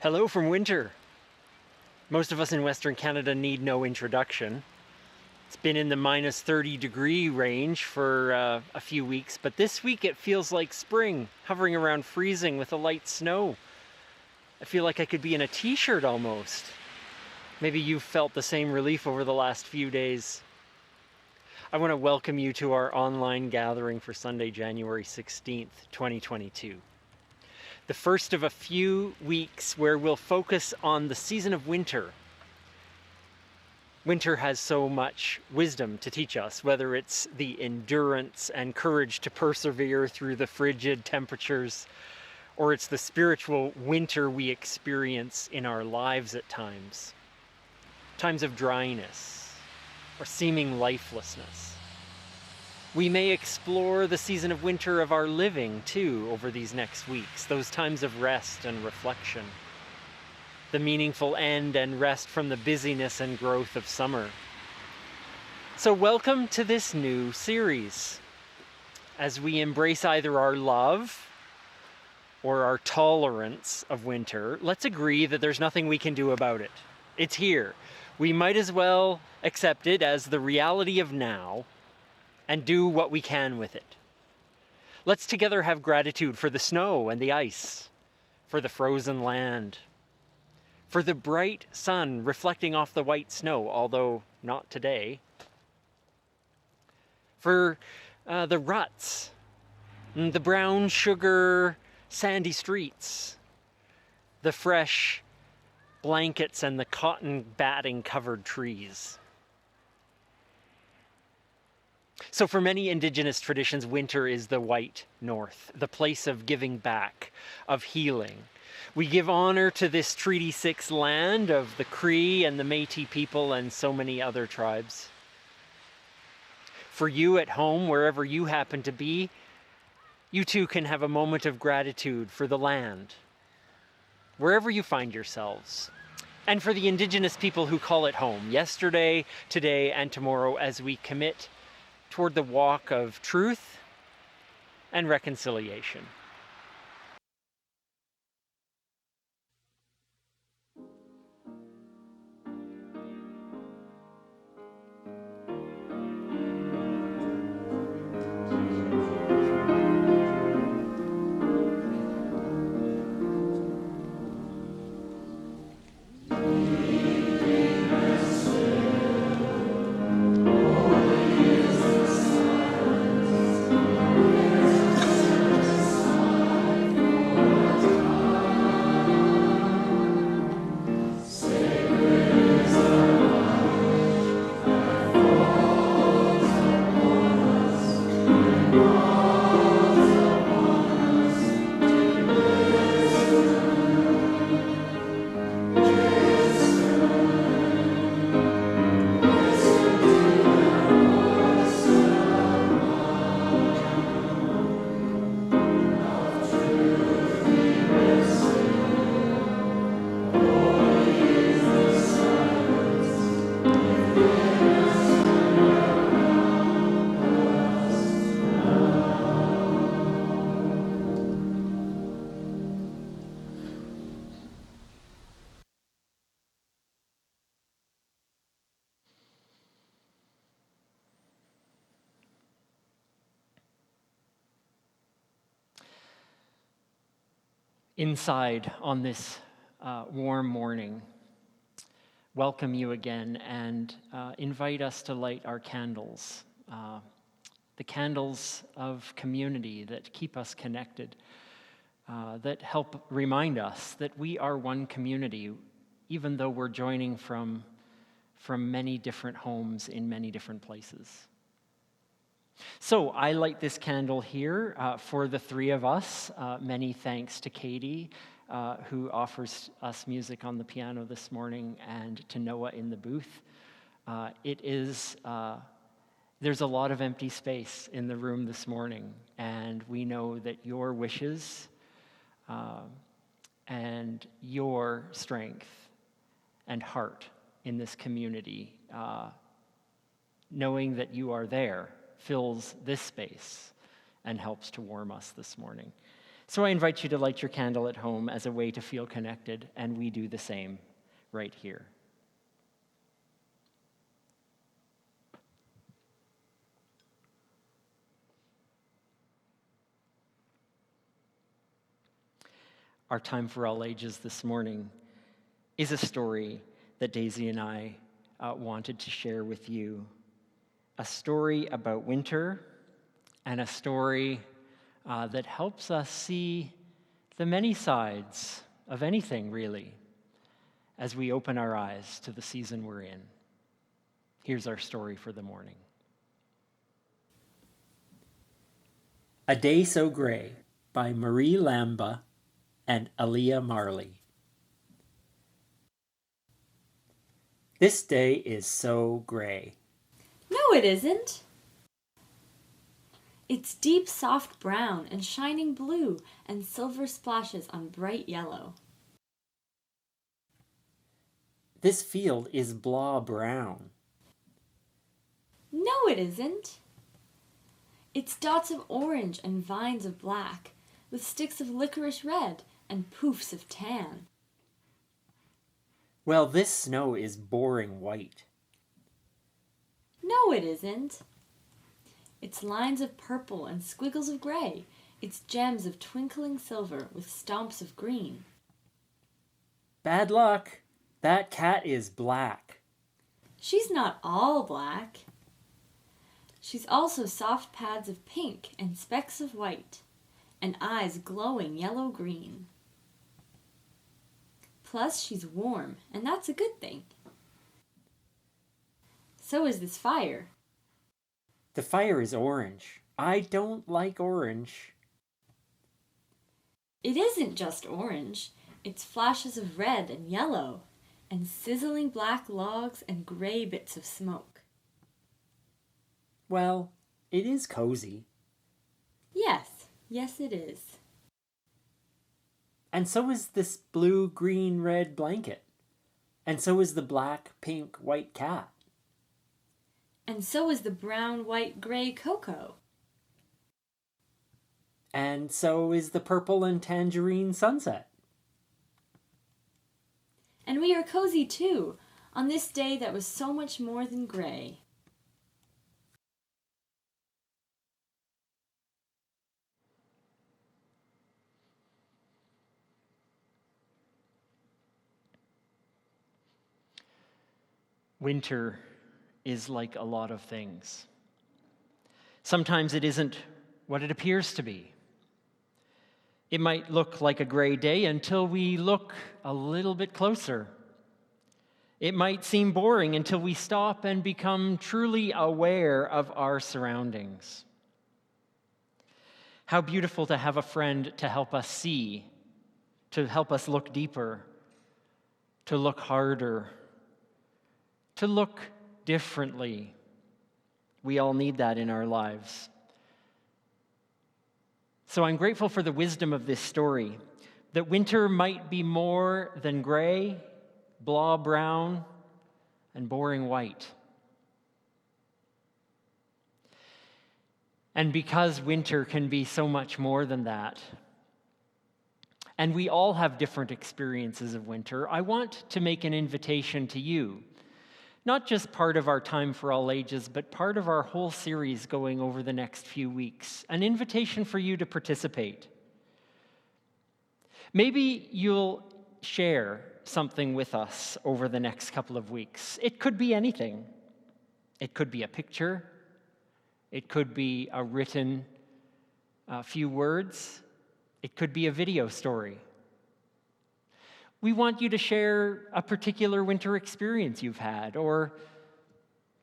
Hello from winter. Most of us in Western Canada need no introduction. It's been in the minus 30 degree range for a few weeks, but this week it feels like spring, hovering around freezing with a light snow. I feel like I could be in a t-shirt almost. Maybe you've felt the same relief over the last few days. I want to welcome you to our online gathering for Sunday, January 16th, 2022. The first of a few weeks where we'll focus on the season of winter. Winter has so much wisdom to teach us, whether it's the endurance and courage to persevere through the frigid temperatures, or it's the spiritual winter we experience in our lives at times. Times of dryness or seeming lifelessness. We may explore the season of winter of our living, too, over these next weeks, those times of rest and reflection, the meaningful end and rest from the busyness and growth of summer. So welcome to this new series. As we embrace either our love or our tolerance of winter, let's agree that there's nothing we can do about it. It's here. We might as well accept it as the reality of now and do what we can with it. Let's together have gratitude for the snow and the ice, for the frozen land, for the bright sun reflecting off the white snow, although not today, for the ruts, the brown sugar sandy streets, the fresh blankets and the cotton batting covered trees. So for many Indigenous traditions, winter is the white north, the place of giving back, of healing. We give honor to this Treaty 6 land of the Cree and the Métis people and so many other tribes. For you at home, wherever you happen to be, you too can have a moment of gratitude for the land, wherever you find yourselves. And for the Indigenous people who call it home, yesterday, today, and tomorrow, as we commit toward the walk of truth and reconciliation. Inside on this warm morning, welcome you again and invite us to light our candles, the candles of community that keep us connected, that help remind us that we are one community, even though we're joining from many different homes in many different places. So I light this candle here for the three of us. Many thanks to Katie, who offers us music on the piano this morning, and to Noah in the booth. There's a lot of empty space in the room this morning, and we know that your wishes and your strength and heart in this community, knowing that you are there, fills this space and helps to warm us this morning. So I invite you to light your candle at home as a way to feel connected, and we do the same right here. Our Time for All Ages this morning is a story that Daisy and I wanted to share with you. A story about winter, and a story that helps us see the many sides of anything, really, as we open our eyes to the season we're in. Here's our story for the morning. A Day So Gray by Marie Lamba and Aaliyah Marley. This day is so gray. No, it isn't. It's deep, soft brown and shining blue and silver splashes on bright yellow. This field is blah brown. No, it isn't. It's dots of orange and vines of black, with sticks of licorice red and poofs of tan. Well, this snow is boring white. No, it isn't. It's lines of purple and squiggles of gray. It's gems of twinkling silver with stomps of green. Bad luck. That cat is black. She's not all black. She's also soft pads of pink and specks of white, and eyes glowing yellow-green. Plus, she's warm, and that's a good thing. So is this fire. The fire is orange. I don't like orange. It isn't just orange. It's flashes of red and yellow, and sizzling black logs and gray bits of smoke. Well, it is cozy. Yes it is. And so is this blue, green, red blanket. And so is the black, pink, white cat. And so is the brown, white, gray cocoa. And so is the purple and tangerine sunset. And we are cozy too, on this day that was so much more than gray. Winter is like a lot of things. Sometimes it isn't what it appears to be. It might look like a gray day until we look a little bit closer. It might seem boring until we stop and become truly aware of our surroundings. How beautiful to have a friend to help us see, to help us look deeper, to look harder, to look differently. We all need that in our lives. So I'm grateful for the wisdom of this story, that winter might be more than gray, blah brown, and boring white. And because winter can be so much more than that, and we all have different experiences of winter, I want to make an invitation to you. Not just part of our Time for All Ages, but part of our whole series going over the next few weeks. An invitation for you to participate. Maybe you'll share something with us over the next couple of weeks. It could be anything. It could be a picture. It could be a written few words. It could be a video story. We want you to share a particular winter experience you've had, or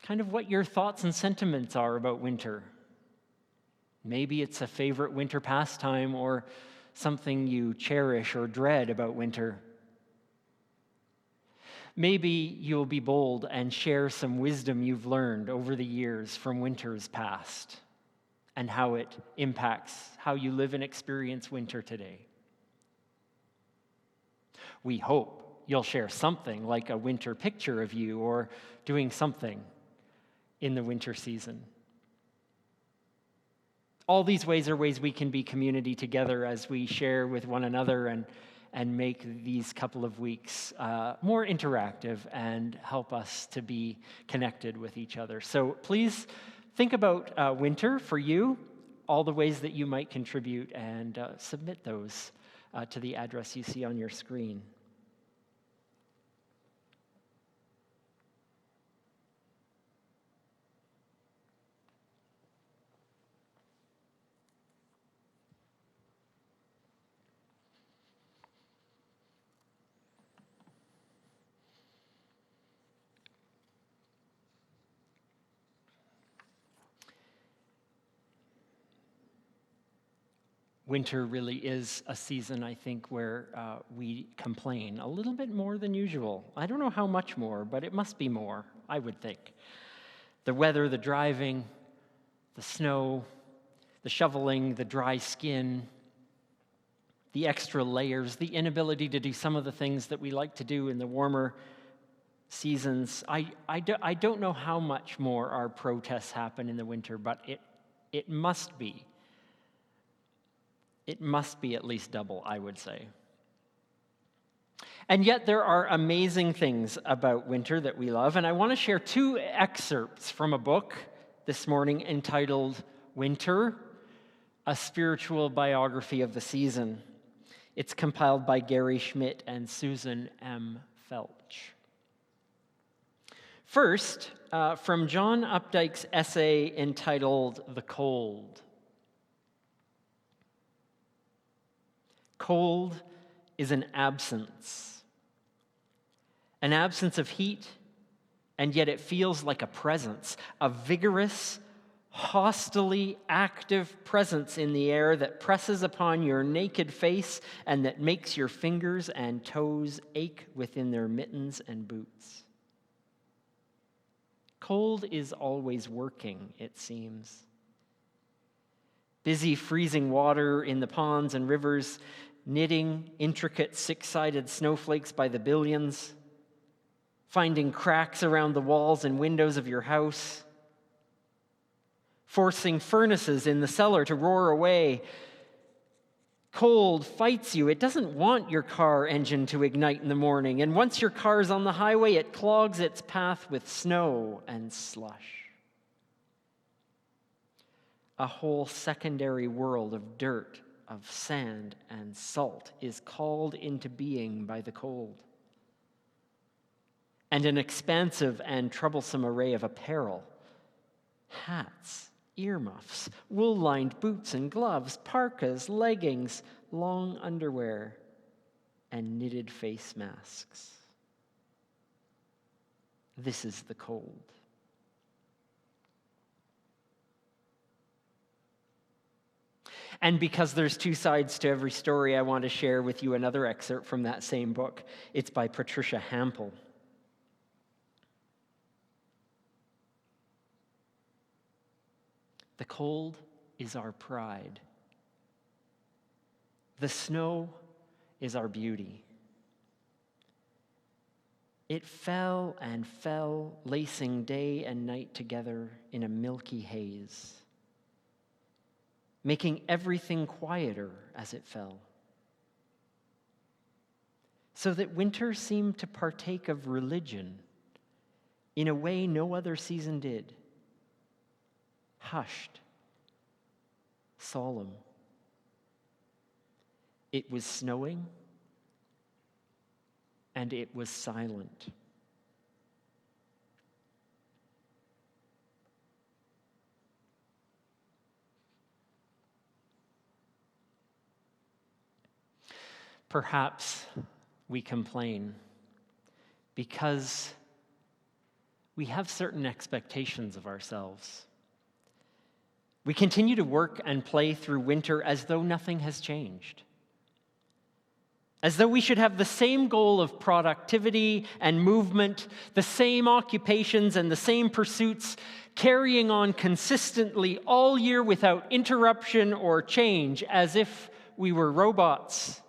kind of what your thoughts and sentiments are about winter. Maybe it's a favorite winter pastime or something you cherish or dread about winter. Maybe you'll be bold and share some wisdom you've learned over the years from winters past and how it impacts how you live and experience winter today. We hope you'll share something like a winter picture of you or doing something in the winter season. All these ways are ways we can be community together as we share with one another and make these couple of weeks more interactive and help us to be connected with each other. So please think about winter for you, all the ways that you might contribute, and submit those to the address you see on your screen. Winter really is a season, I think, where we complain a little bit more than usual. I don't know how much more, but it must be more, I would think. The weather, the driving, the snow, the shoveling, the dry skin, the extra layers, the inability to do some of the things that we like to do in the warmer seasons. I don't know how much more our protests happen in the winter, but it must be. It must be at least double, I would say. And yet there are amazing things about winter that we love, and I want to share two excerpts from a book this morning entitled Winter, a Spiritual Biography of the Season. It's compiled by Gary Schmidt and Susan M. Felch. First, from John Updike's essay entitled The Cold. Cold is an absence of heat, and yet it feels like a presence, a vigorous, hostilely active presence in the air that presses upon your naked face and that makes your fingers and toes ache within their mittens and boots. Cold is always working, it seems. Busy freezing water in the ponds and rivers, knitting intricate six-sided snowflakes by the billions, finding cracks around the walls and windows of your house, forcing furnaces in the cellar to roar away. Cold fights you. It doesn't want your car engine to ignite in the morning, and once your car's on the highway, it clogs its path with snow and slush. A whole secondary world of dirt, of sand and salt is called into being by the cold. And an expansive and troublesome array of apparel, hats, earmuffs, wool-lined boots and gloves, parkas, leggings, long underwear, and knitted face masks. This is the cold. And because there's two sides to every story, I want to share with you another excerpt from that same book. It's by Patricia Hampl. The cold is our pride. The snow is our beauty. It fell and fell, lacing day and night together in a milky haze, making everything quieter as it fell. So that winter seemed to partake of religion in a way no other season did. Hushed, solemn. It was snowing, and it was silent. Perhaps we complain because we have certain expectations of ourselves. We continue to work and play through winter as though nothing has changed, as though we should have the same goal of productivity and movement, the same occupations and the same pursuits, carrying on consistently all year without interruption or change, as if we were robots.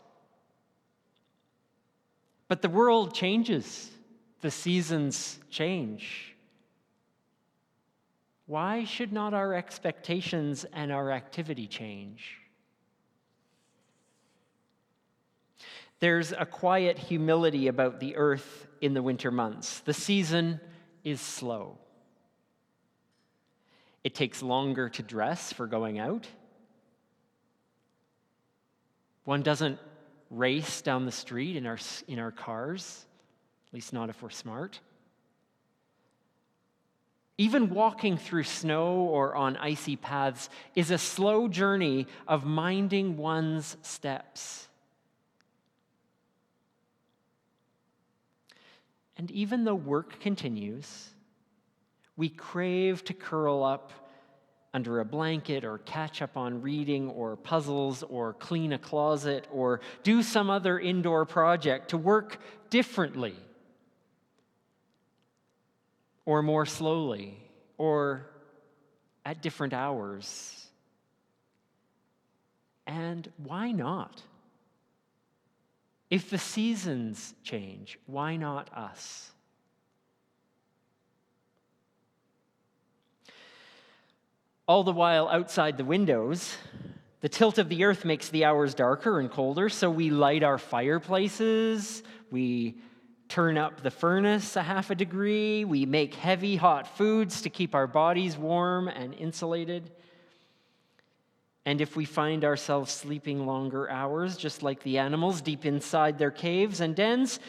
But the world changes. The seasons change. why should not our expectations and our activity change? There's a quiet humility about the earth in the winter months. The season is slow. It takes longer to dress for going out. One doesn't race down the street in our cars, at least not if we're smart. Even walking through snow or on icy paths is a slow journey of minding one's steps. And even though work continues, we crave to curl up under a blanket or catch up on reading or puzzles or clean a closet or do some other indoor project, to work differently or more slowly or at different hours. And why not? If the seasons change, why not us? All the while outside the windows, the tilt of the earth makes the hours darker and colder, so we light our fireplaces, we turn up the furnace a half a degree, we make heavy, hot foods to keep our bodies warm and insulated. And if we find ourselves sleeping longer hours, just like the animals deep inside their caves and dens,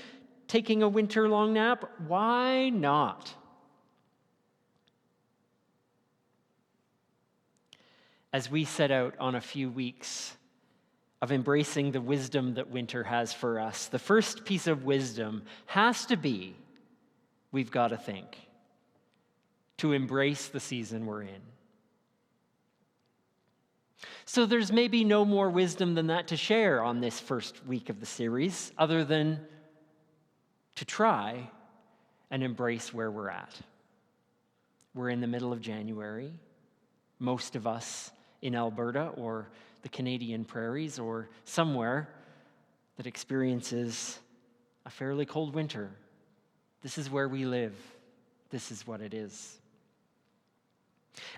taking a winter-long nap, why not? As we set out on a few weeks of embracing the wisdom that winter has for us, the first piece of wisdom has to be, we've got to think, to embrace the season we're in. So there's maybe no more wisdom than that to share on this first week of the series, other than to try and embrace where we're at. We're in the middle of January. Most of us in Alberta or the Canadian prairies or somewhere that experiences a fairly cold winter. This is where we live. This is what it is.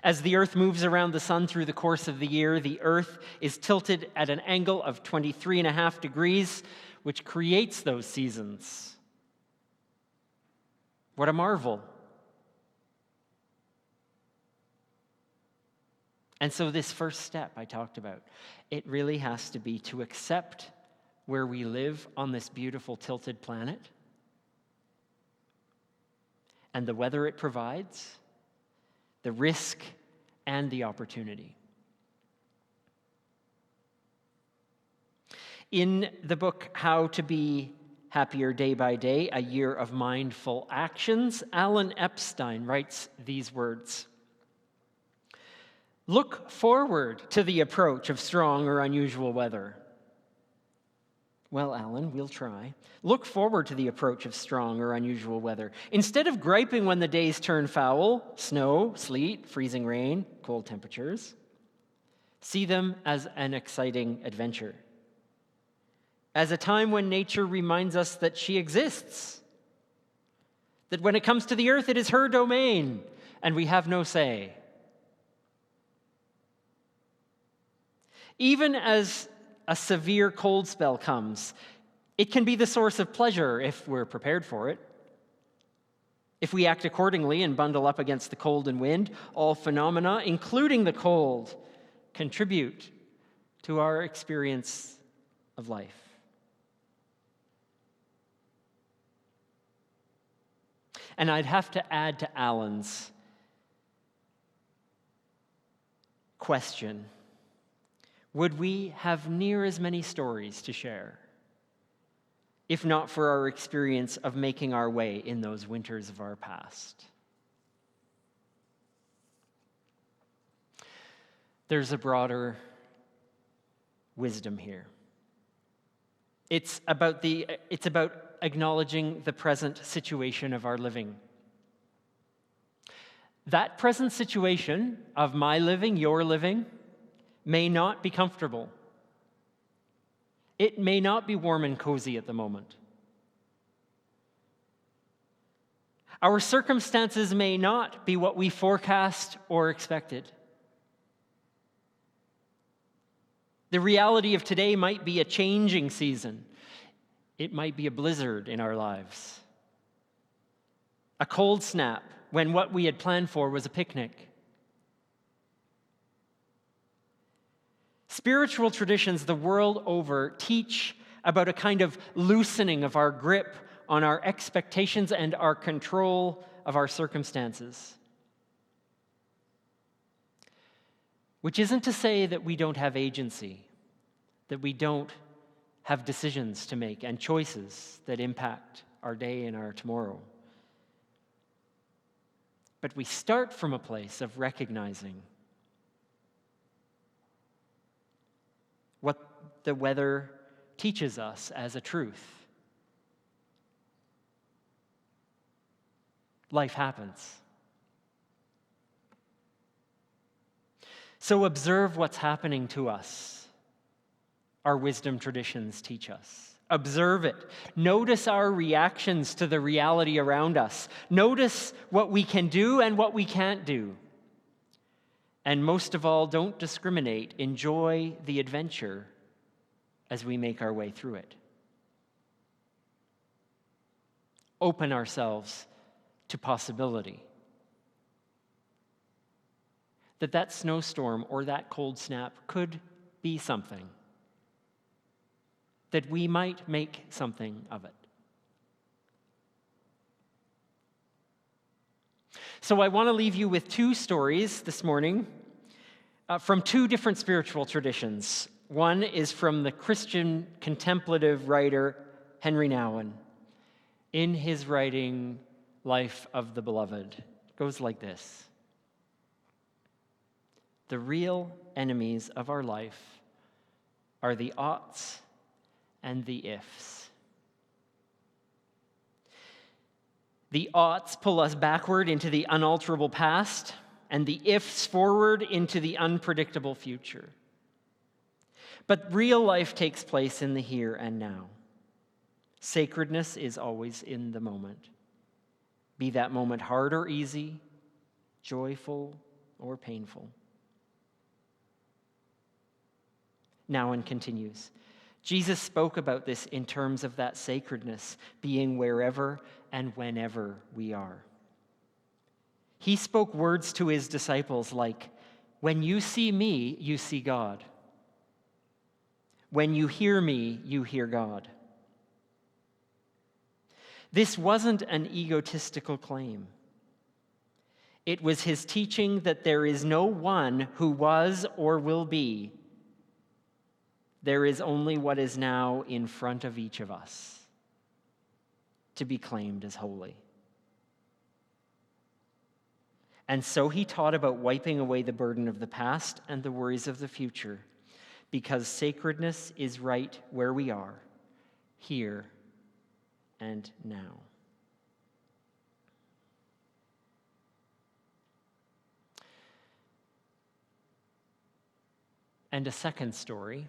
As the earth moves around the sun through the course of the year, the earth is tilted at an angle of 23.5 degrees, which creates those seasons. What a marvel. And so this first step I talked about, it really has to be to accept where we live on this beautiful tilted planet and the weather it provides, the risk and the opportunity. In the book, How to Be Happier Day by Day, A Year of Mindful Actions, Alan Epstein writes these words. Look forward to the approach of strong or unusual weather. Well, Alan, we'll try. Look forward to the approach of strong or unusual weather. Instead of griping when the days turn foul, snow, sleet, freezing rain, cold temperatures, see them as an exciting adventure. As a time when nature reminds us that she exists. That when it comes to the earth, it is her domain, and we have no say. Even as a severe cold spell comes, it can be the source of pleasure if we're prepared for it. If we act accordingly and bundle up against the cold and wind, all phenomena, including the cold, contribute to our experience of life. And I'd have to add to Alan's question, would we have near as many stories to share, if not for our experience of making our way in those winters of our past? There's a broader wisdom here. It's about acknowledging the present situation of our living. That present situation of my living, your living, may not be comfortable. It may not be warm and cozy at the moment. Our circumstances may not be what we forecast or expected. The reality of today might be a changing season. It might be a blizzard in our lives, a cold snap when what we had planned for was a picnic. Spiritual traditions the world over teach about a kind of loosening of our grip on our expectations and our control of our circumstances. Which isn't to say that we don't have agency, that we don't have decisions to make and choices that impact our day and our tomorrow. But we start from a place of recognizing what the weather teaches us as a truth. Life happens. So observe what's happening to us. Our wisdom traditions teach us. Observe it. Notice our reactions to the reality around us. Notice what we can do and what we can't do. And most of all, don't discriminate. Enjoy the adventure as we make our way through it. Open ourselves to possibility. That snowstorm or that cold snap could be something. That we might make something of it. So I want to leave you with two stories this morning from two different spiritual traditions. One is from the Christian contemplative writer Henry Nouwen. In his writing, Life of the Beloved, it goes like this. The real enemies of our life are the oughts and the ifs. The oughts pull us backward into the unalterable past, and the ifs forward into the unpredictable future. But real life takes place in the here and now. Sacredness is always in the moment. Be that moment hard or easy, joyful or painful. Nouwen continues. Jesus spoke about this in terms of that sacredness being wherever and whenever we are. He spoke words to his disciples like, "When you see me, you see God. When you hear me, you hear God." This wasn't an egotistical claim. It was his teaching that there is no one who was or will be. There is only what is now in front of each of us to be claimed as holy. And so he taught about wiping away the burden of the past and the worries of the future, because sacredness is right where we are, here and now. And a second story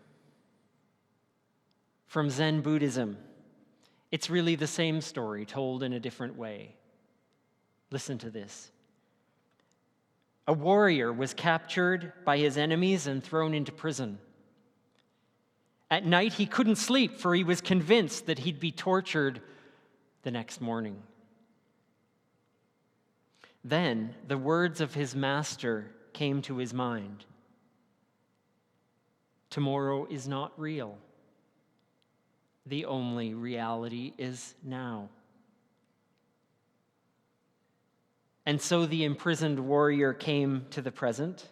from Zen Buddhism. It's really the same story told in a different way. Listen to this. A warrior was captured by his enemies and thrown into prison. At night, he couldn't sleep, for he was convinced that he'd be tortured the next morning. Then the words of his master came to his mind. Tomorrow is not real. The only reality is now. And so the imprisoned warrior came to the present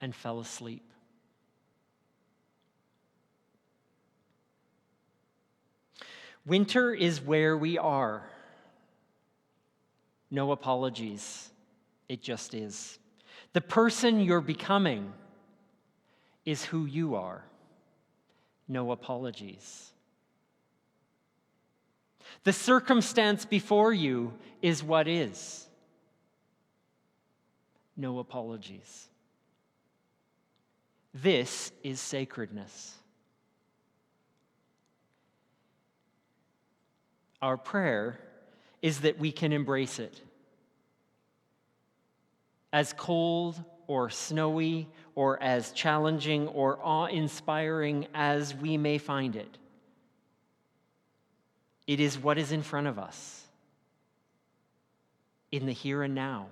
and fell asleep. Winter is where we are. No apologies. It just is. The person you're becoming is who you are. No apologies. The circumstance before you is what is. No apologies. This is sacredness. Our prayer is that we can embrace it. As cold or snowy or as challenging or awe-inspiring as we may find it, it is what is in front of us, in the here and now.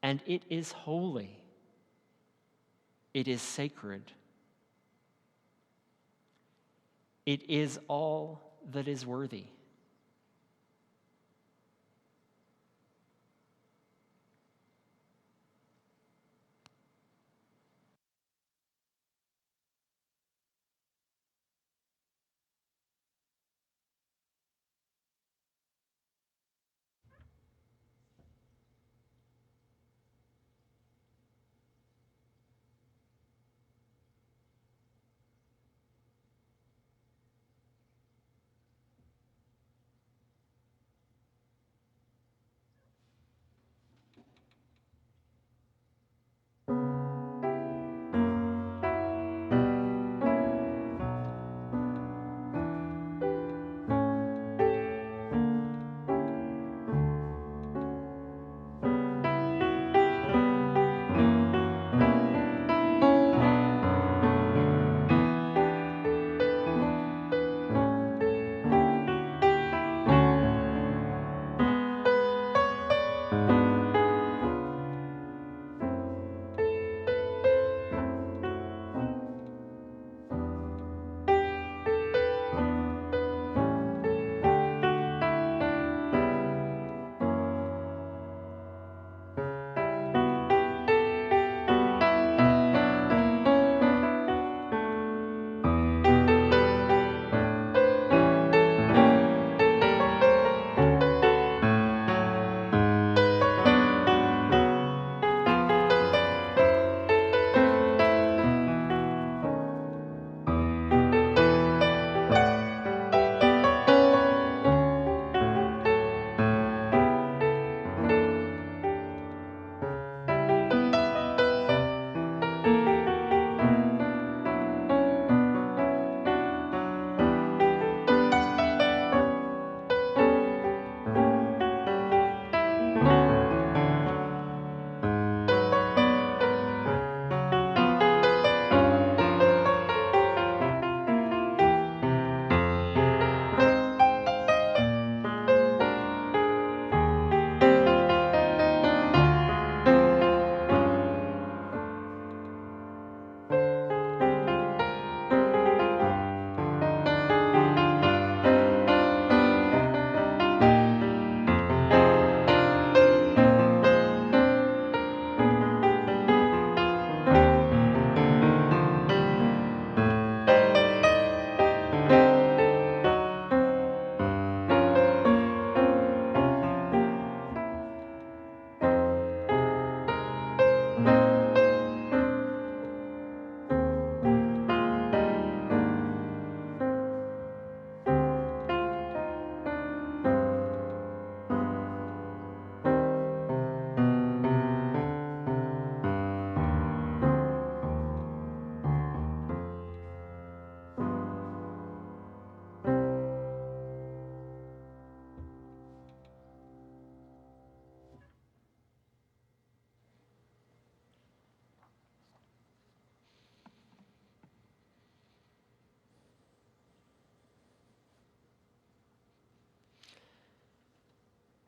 And it is holy. It is sacred. It is all that is worthy.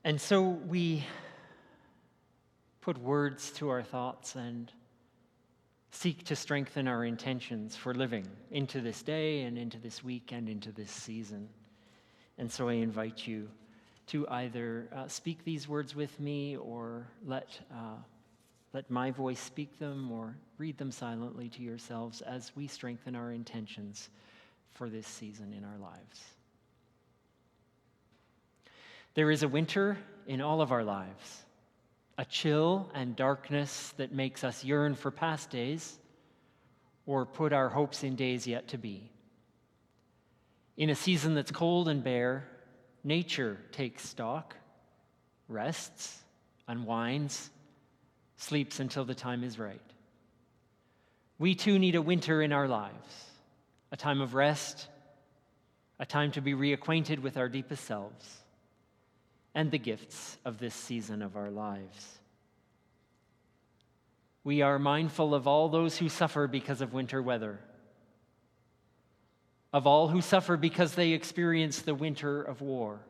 And so we put words to our thoughts and seek to strengthen our intentions for living into this day and into this week and into this season. And so I invite you to either speak these words with me or let my voice speak them or read them silently to yourselves as we strengthen our intentions for this season in our lives. There is a winter in all of our lives, a chill and darkness that makes us yearn for past days or put our hopes in days yet to be. In a season that's cold and bare, nature takes stock, rests, unwinds, sleeps until the time is right. We too need a winter in our lives, a time of rest, a time to be reacquainted with our deepest selves, and the gifts of this season of our lives. We are mindful of all those who suffer because of winter weather, of all who suffer because they experience the winter of war,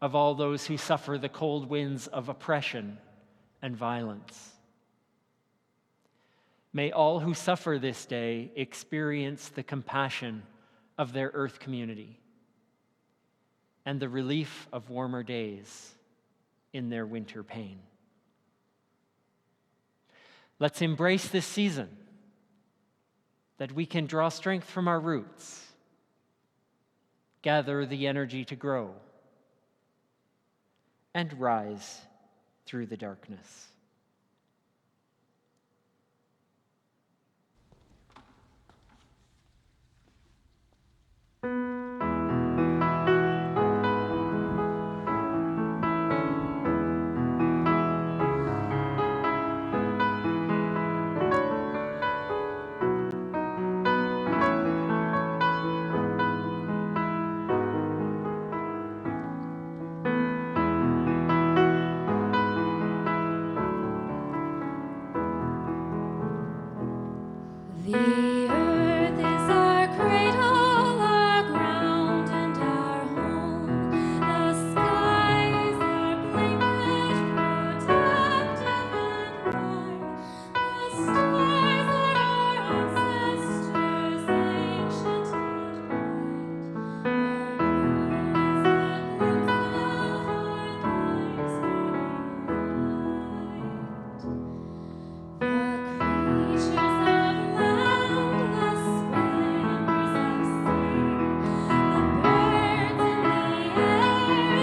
of all those who suffer the cold winds of oppression and violence. May all who suffer this day experience the compassion of their earth community and the relief of warmer days in their winter pain. Let's embrace this season, that we can draw strength from our roots, gather the energy to grow, and rise through the darkness. The earth is our cradle, our ground and our home. The sky is our blanket, protective and warm. The stars are our ancestors, ancient and bright. Our bird is a glimpse of our life's morning light. The creatures of land, the swimmers of sea, the birds in the air,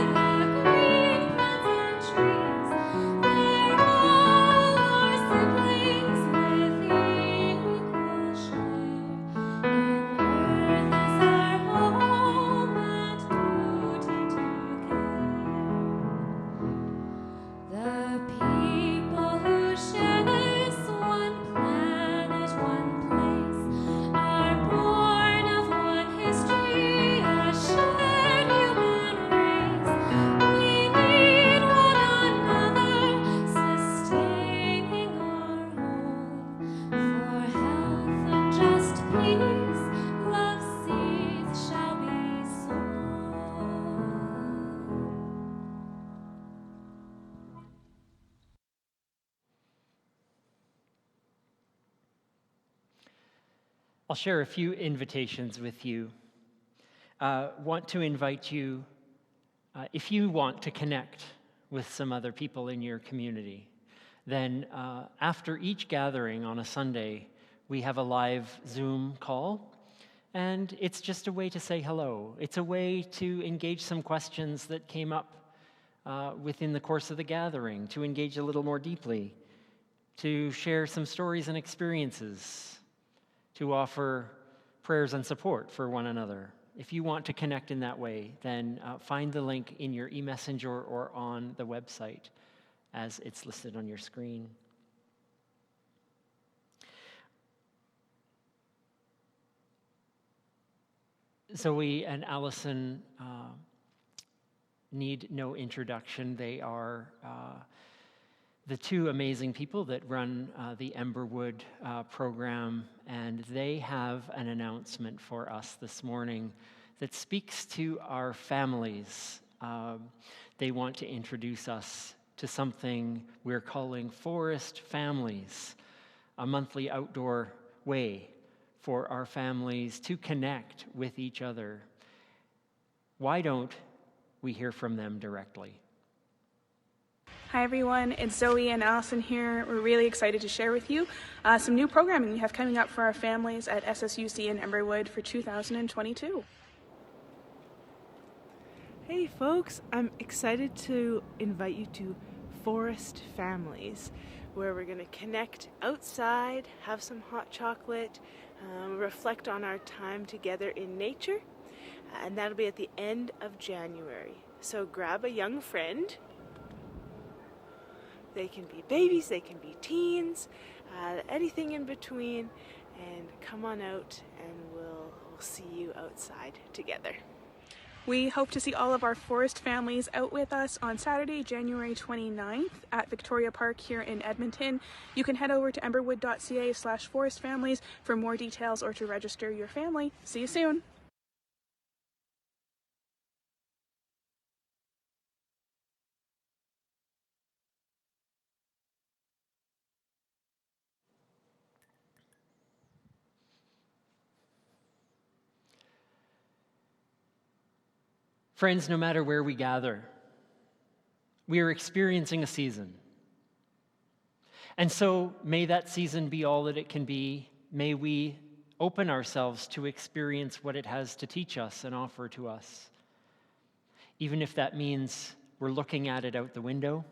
the green plants and trees, they're all our siblings with equal share. In earth is our home and duty to care. The people who share this one planet, one place, are born of one history, a shared human race. We need one another, sustaining our home. For health and just peace, love's seeds shall be sown. I'll share a few invitations with you. Want to invite you, if you want to connect with some other people in your community, then after each gathering on a Sunday, we have a live Zoom call, and it's just a way to say hello. It's a way to engage some questions that came up within the course of the gathering, to engage a little more deeply, to share some stories and experiences, to offer prayers and support for one another. If you want to connect in that way, then find the link in your e-messenger or on the website as it's listed on your screen. Zoe and Allison need no introduction. They are the two amazing people that run the Emberwood program, and they have an announcement for us this morning that speaks to our families. They want to introduce us to something we're calling Forest Families, a monthly outdoor way for our families to connect with each other. Why don't we hear from them directly? Hi everyone, it's Zoe and Allison here. We're really excited to share with you some new programming we have coming up for our families at SSUC in Emberwood for 2022. Hey folks, I'm excited to invite you to Forest Families, where we're going to connect outside, have some hot chocolate, reflect on our time together in nature, and that'll be at the end of January. So grab a young friend. They can be babies, they can be teens, anything in between, and come on out and we'll see you outside together. We hope to see all of our forest families out with us on Saturday, January 29th at Victoria Park here in Edmonton. You can head over to emberwood.ca/forestfamilies for more details or to register your family. See you soon. Friends, no matter where we gather, we are experiencing a season. And so may that season be all that it can be. May we open ourselves to experience what it has to teach us and offer to us. Even if that means we're looking at it out the window,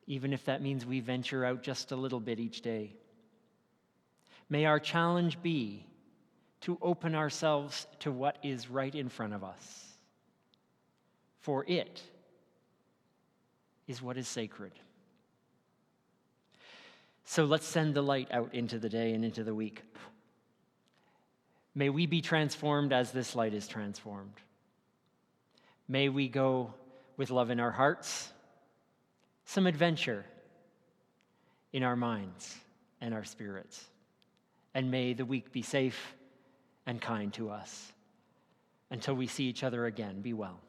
even if that means we venture out just a little bit each day. May our challenge be to open ourselves to what is right in front of us. For it is what is sacred. So let's send the light out into the day and into the week. May we be transformed as this light is transformed. May we go with love in our hearts, some adventure in our minds and our spirits. And may the week be safe and kind to us. Until we see each other again, be well.